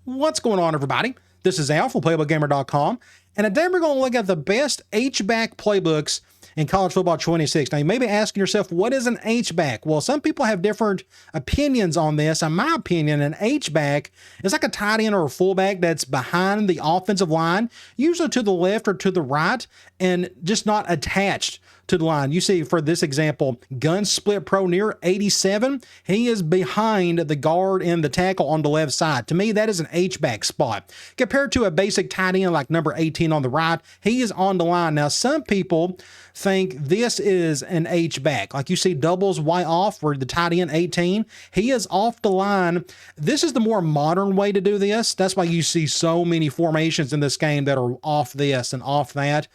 What's going on, everybody? This is Al from PlaybookGamer.com, and today we're going to look at the best H-back playbooks in college football 26. Now, you may be asking yourself, what is an H-back? Well, some people have different opinions on this. In my opinion, an H-back is like a tight end or a fullback that's behind the offensive line, usually to the left or to the right, and just not attached to the line. You see, for this example, gun split pro near 87. He is behind the guard and the tackle on the left side. To me, that is an H-back spot. Compared to a basic tight end like number 18 on the right, he is on the line. Now, some people think this is an H-back. Like you see doubles way off where the tight end 18, he is off the line. This is the more modern way to do this. That's why you see so many formations in this game that are off this and off that.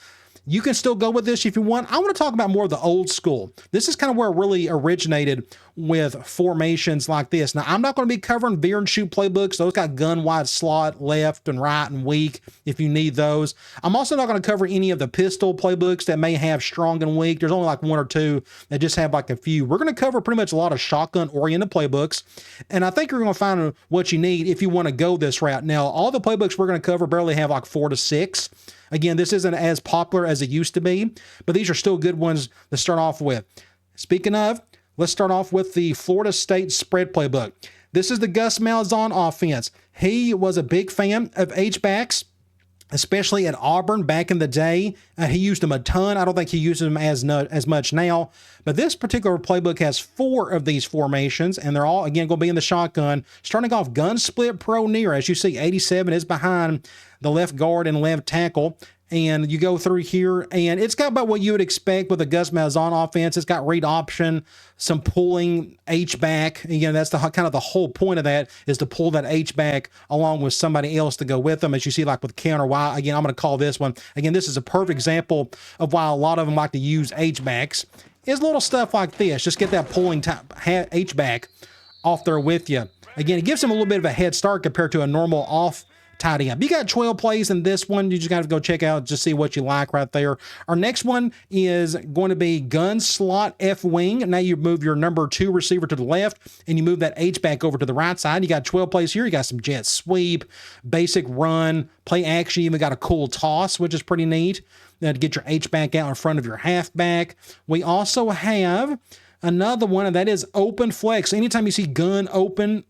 You can still go with this if you want. I want to talk about more of the old school. This is kind of where it really originated with formations like this. Now, I'm not going to be covering veer and shoot playbooks. Those got gun wide slot, left and right and weak if you need those. I'm also not going to cover any of the pistol playbooks that may have strong and weak. There's only like one or two that just have like a few. We're going to cover pretty much a lot of shotgun-oriented playbooks, and I think you're going to find what you need if you want to go this route. Now, all the playbooks we're going to cover barely have like 4 to 6. Again, this isn't as popular as it used to be, but these are still good ones to start off with. Speaking of, let's start off with the Florida State spread playbook. This is the Gus Malzahn offense. He was a big fan of H-backs, especially at Auburn back in the day. He used them a ton. I don't think he uses them as much now, but this particular playbook has 4 of these formations, and they're all, again, going to be in the shotgun. Starting off gun split pro near. As you see, 87 is behind the left guard and left tackle. And you go through here, and it's got about what you would expect with a Gus Malzahn offense. It's got read option, some pulling H-back. Again, that's the kind of the whole point of that, is to pull that H-back along with somebody else to go with them. As you see, like with counter Y, again, I'm going to call this one. Again, this is a perfect example of why a lot of them like to use H-backs. Is little stuff like this. Just get that pulling H-back off there with you. Again, it gives them a little bit of a head start compared to a normal off tight end. You got 12 plays in this one. You just got to go check out, just see what you like right there. Our next one is going to be gun slot F wing. Now you move your number 2 receiver to the left, and you move that H back over to the right side. You got 12 plays here. You got some jet sweep, basic run, play action. You even got a cool toss, which is pretty neat, to get your H back out in front of your halfback. We also have another one, and that is open flex. Anytime you see gun open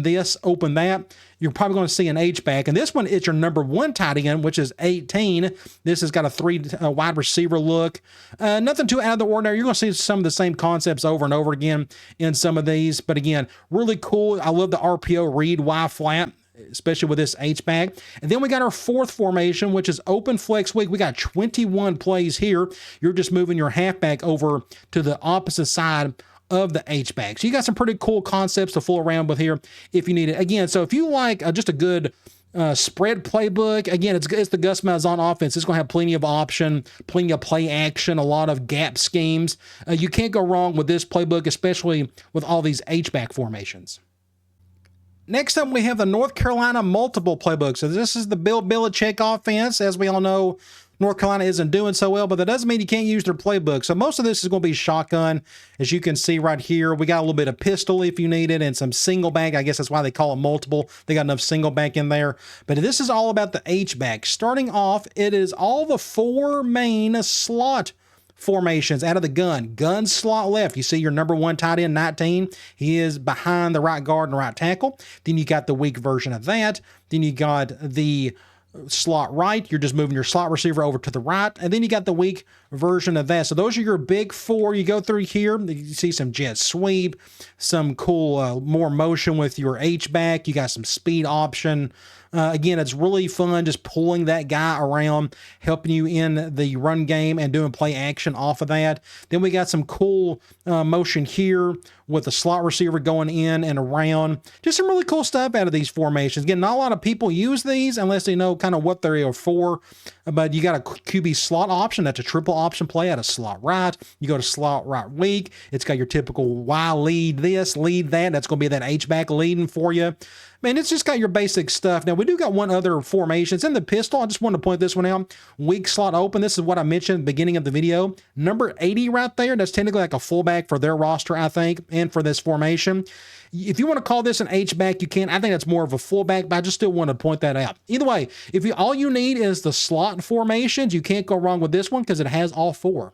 this, open that, you're probably going to see an H-back. And this one is your number 1 tight end, which is 18. This has got a 3 wide receiver look. Nothing too out of the ordinary. You're going to see some of the same concepts over and over again in some of these. But again, really cool. I love the RPO read Y flat, especially with this H-back. And then we got our 4th formation, which is open flex week. We got 21 plays here. You're just moving your halfback over to the opposite side of the H-back. So you got some pretty cool concepts to fool around with here if you need it. Again, so if you like just a good spread playbook, again, it's the Gus Malzahn offense. It's going to have plenty of option, plenty of play action, a lot of gap schemes. You can't go wrong with this playbook, especially with all these H-back formations. Next up, we have the North Carolina multiple playbook. So this is the Bill Belichick offense. As we all know, North Carolina isn't doing so well, but that doesn't mean you can't use their playbook. So most of this is going to be shotgun. As you can see right here, we got a little bit of pistol if you need it, and some single back. I guess that's why they call it multiple. They got enough single back in there. But this is all about the H-back. Starting off, it is all the 4 main slot formations out of the gun slot left. You see your number 1 tight end, 19. He is behind the right guard and the right tackle. Then you got the weak version of that. Then you got the slot right. You're just moving your slot receiver over to the right. And then you got the weak version of that. So those are your big 4. You go through here, you see some jet sweep, some cool more motion with your H-back. You got some speed option. Again, it's really fun just pulling that guy around, helping you in the run game and doing play action off of that. Then we got some cool motion here with the slot receiver going in and around. Just some really cool stuff out of these formations. Again, not a lot of people use these unless they know kind of what they are for, but you got a QB slot option. That's a triple option play out of slot right. You go to slot right weak. It's got your typical Y lead this, lead that. That's going to be that H-back leading for you. Man, it's just got your basic stuff. Now, we do got one other formation. It's in the pistol. I just wanted to point this one out. Weak slot open. This is what I mentioned at the beginning of the video. Number 80 right there. That's technically like a fullback for their roster, I think, and for this formation. If you want to call this an H-back, you can. I think that's more of a fullback, but I just still want to point that out. Either way, if all you need is the slot formations, you can't go wrong with this one because it has all four.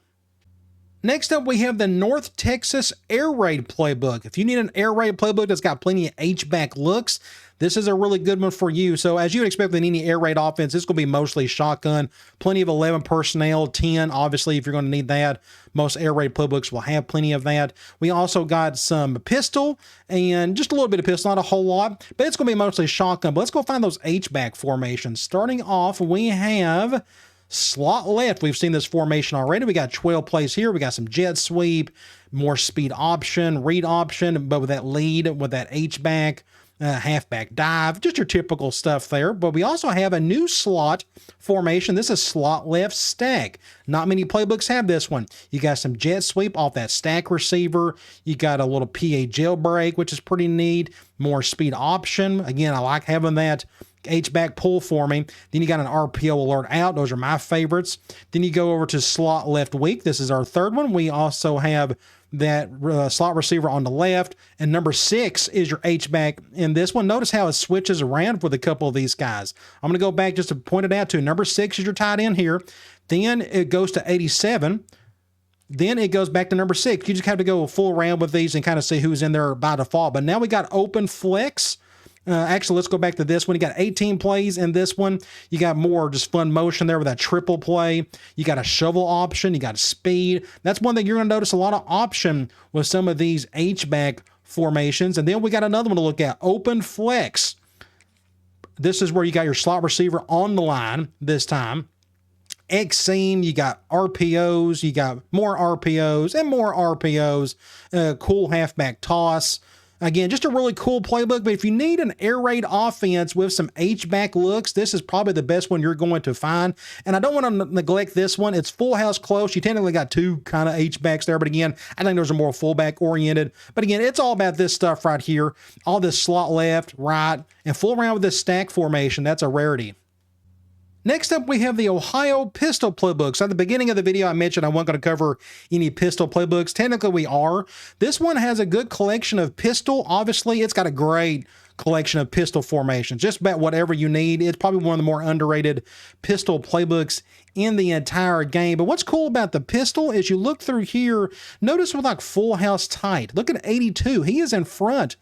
Next up, we have the North Texas Air Raid Playbook. If you need an Air Raid playbook that's got plenty of H-back looks, this is a really good one for you. So as you would expect with any Air Raid offense, it's going to be mostly shotgun, plenty of 11 personnel, 10, obviously, if you're going to need that. Most Air Raid playbooks will have plenty of that. We also got some pistol and just a little bit of pistol, not a whole lot, but it's going to be mostly shotgun. But let's go find those H-back formations. Starting off, we have slot left. We've seen this formation already. We got 12 plays here. We got some jet sweep, more speed option, read option, but with that lead, with that H-back, halfback dive, just your typical stuff there. But we also have a new slot formation. This is slot left stack. Not many playbooks have this one. You got some jet sweep off that stack receiver. You got a little PA jailbreak, which is pretty neat. More speed option. Again, I like having that H-back pull for me. Then you got an RPO alert out. Those are my favorites. Then you go over to slot left weak. This is our third one. We also have that slot receiver on the left. And number 6 is your H-back in this one. Notice how it switches around with a couple of these guys. I'm going to go back just to point it out to number 6 is your tight end here. Then it goes to 87. Then it goes back to number 6. You just have to go a full round with these and kind of see who's in there by default. But now we got open flex. Actually, let's go back to this one. You got 18 plays in this one. You got more just fun motion there with that triple play. You got a shovel option. You got speed. That's one thing you're going to notice a lot of option with some of these H-back formations. And then we got another one to look at, open flex. This is where you got your slot receiver on the line this time. X seam, you got RPOs, you got more RPOs and more RPOs. Cool halfback toss. Again, just a really cool playbook, but if you need an air raid offense with some H-back looks, this is probably the best one you're going to find. And I don't want to neglect this one. It's full house close. You technically got 2 kind of H-backs there, but again, I think those are more fullback oriented. But again, it's all about this stuff right here. All this slot left, right, and full around with this stack formation. That's a rarity. Next up, we have the Ohio Pistol Playbooks. At the beginning of the video, I mentioned I wasn't going to cover any pistol playbooks. Technically, we are. This one has a good collection of pistol. Obviously, it's got a great collection of pistol formations. Just about whatever you need. It's probably one of the more underrated pistol playbooks in the entire game. But what's cool about the pistol is you look through here, notice with like full house tight. Look at 82. He is in front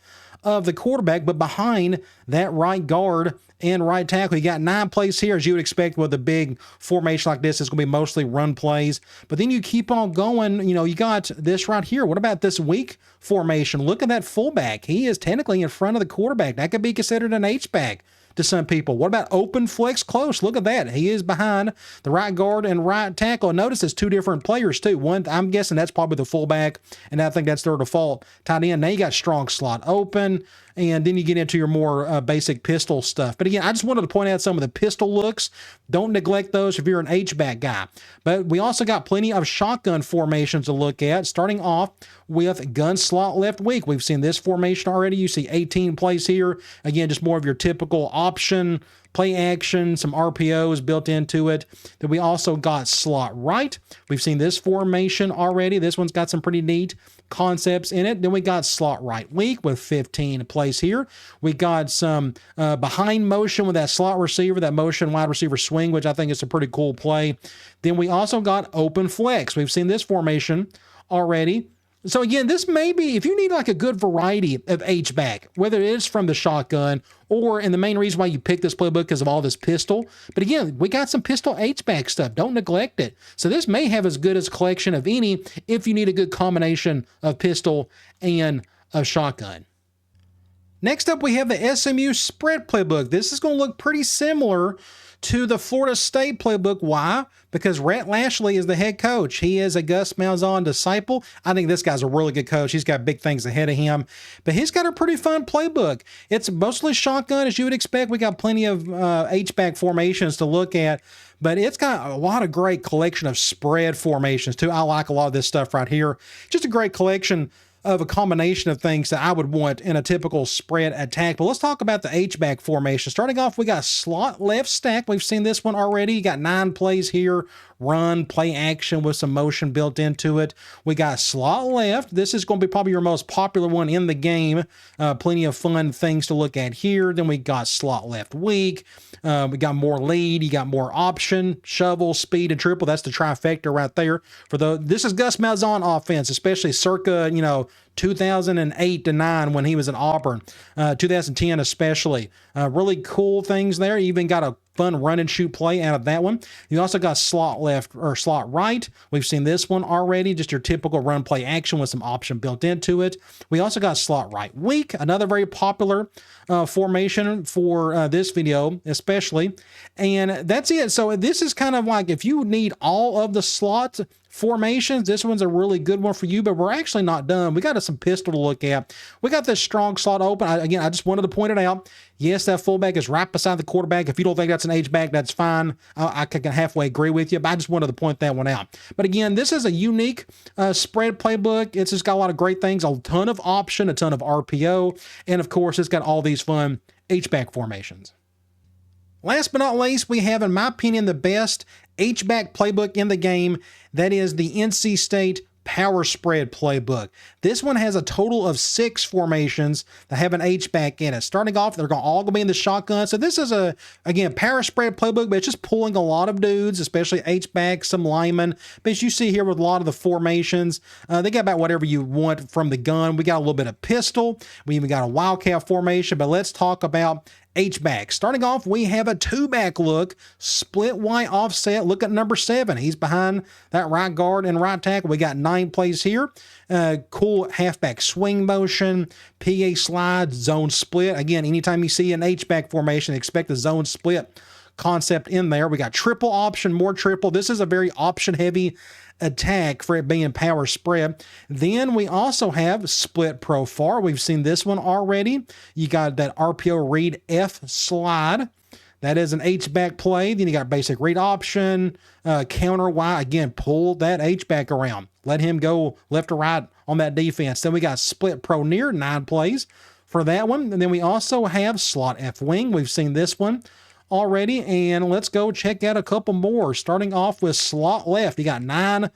of the quarterback, but behind that right guard and right tackle. You got 9 plays here, as you would expect with a big formation like this. It's going to be mostly run plays. But then you keep on going. You know, you got this right here. What about this weak formation? Look at that fullback. He is technically in front of the quarterback. That could be considered an H-back to some people. What about open flex close? Look at that. He is behind the right guard and right tackle. Notice it's 2 different players too. One, I'm guessing that's probably the fullback, and I think that's their default tight end. Now you got strong slot open, and then you get into your more basic pistol stuff. But again, I just wanted to point out some of the pistol looks. Don't neglect those if you're an H-back guy. But we also got plenty of shotgun formations to look at, starting off with gun slot left weak. We've seen this formation already. You see 18 plays here. Again, just more of your typical option, play action, some RPOs built into it. Then we also got slot right. We've seen this formation already. This one's got some pretty neat concepts in it. Then we got slot right weak with 15 plays here. We got some behind motion with that slot receiver, that motion wide receiver swing, which I think is a pretty cool play. Then we also got open flex. We've seen this formation already. So again, this may be, if you need like a good variety of H-back, whether it is from the shotgun or, and the main reason why you pick this playbook because of all this pistol. But again, we got some pistol H-back stuff. Don't neglect it. So this may have as good as collection of any if you need a good combination of pistol and a shotgun. Next up, we have the SMU spread playbook. This is going to look pretty similar to the Florida State playbook. Why? Because Rhett Lashley is the head coach. He is a Gus Malzahn disciple. I think this guy's a really good coach. He's got big things ahead of him, but he's got a pretty fun playbook. It's mostly shotgun, as you would expect. We got plenty of H-back formations to look at, but it's got a lot of great collection of spread formations too. I like a lot of this stuff right here. Just a great collection of a combination of things that I would want in a typical spread attack. But let's talk about the H-back formation. Starting off, we got slot left stack. We've seen this one already. You got 9 plays here. Run, play action with some motion built into it. We got slot left. This is going to be probably your most popular one in the game. Plenty of fun things to look at here. Then we got slot left weak. We got more lead. You got more option, shovel, speed, and triple. That's the trifecta right there. This is Gus Malzahn offense, especially circa, 2008 to 9 when he was in Auburn, 2010 especially. Really cool things there. Even got a fun run and shoot play out of that one. You also got slot left or slot right. We've seen this one already, just your typical run play action with some option built into it. We also got slot right weak, another very popular formation for this video especially. And that's it. So this is kind of like if you need all of the slot formations, this one's a really good one for you, but we're actually not done. We got some pistol to look at. We got this strong slot open. Again, I just wanted to point it out. Yes, that fullback is right beside the quarterback. If you don't think that's an H-back, that's fine. I can halfway agree with you, but I just wanted to point that one out. But again, this is a unique spread playbook. It's just got a lot of great things, a ton of option, a ton of RPO, and of course, it's got all these fun H-back formations. Last but not least, we have, in my opinion, the best H-back playbook in the game. That is the NC State Power Spread playbook. This one has a total of 6 formations that have an H-back in it. Starting off, they're all going to be in the shotgun. So this is again, Power Spread playbook, but it's just pulling a lot of dudes, especially H-back, some linemen. But as you see here with a lot of the formations, they got about whatever you want from the gun. We got a little bit of pistol. We even got a wildcat formation, but let's talk about H-back. Starting off, we have a 2-back look, split Y offset. Look at number 7. He's behind that right guard and right tackle. We got 9 plays here. Cool halfback swing motion, PA slide, zone split. Again, anytime you see an H-back formation, expect a zone split concept in there. We got triple option, more triple. This is a very option heavy attack for it being power spread. Then we also have split pro far. We've seen this one already. You got that RPO read F slide. That is an H-back play. Then you got basic read option, counter Y. Again, pull that H-back around. Let him go left or right on that defense. Then we got split pro near, 9 plays for that one. And then we also have slot F wing. We've seen this one already, and let's go check out a couple more. Starting off with slot left, you got 9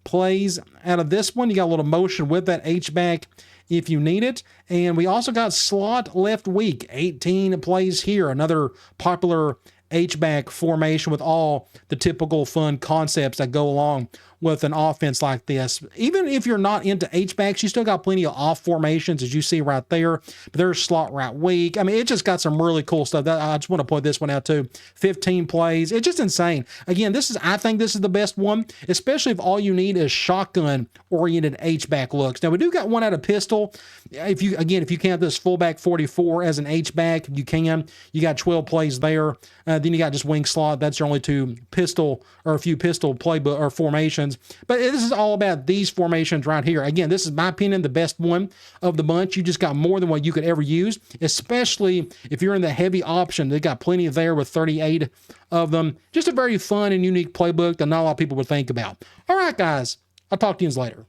plays out of this one. You got a little motion with that H-back if you need it. And we also got slot left weak, 18 plays here. Another popular H-back formation with all the typical fun concepts that go along with an offense like this. Even if you're not into H-backs, you still got plenty of off formations, as you see right there. But there's slot right weak. I mean, it just got some really cool stuff. I just want to point this one out too. 15 plays. It's just insane. Again, I think this is the best one, especially if all you need is shotgun-oriented H-back looks. Now, we do got one out of pistol. If you count this fullback 44 as an H-back, you can. You got 12 plays there. Then you got just wing slot. That's your only 2 pistol or a few pistol playbook or formations. But this is all about these formations right here. Again, this is my opinion, the best one of the bunch. You just got more than what you could ever use, especially if you're in the heavy option. They got plenty there with 38 of them. Just a very fun and unique playbook that not a lot of people would think about. All right, guys. I'll talk to you later.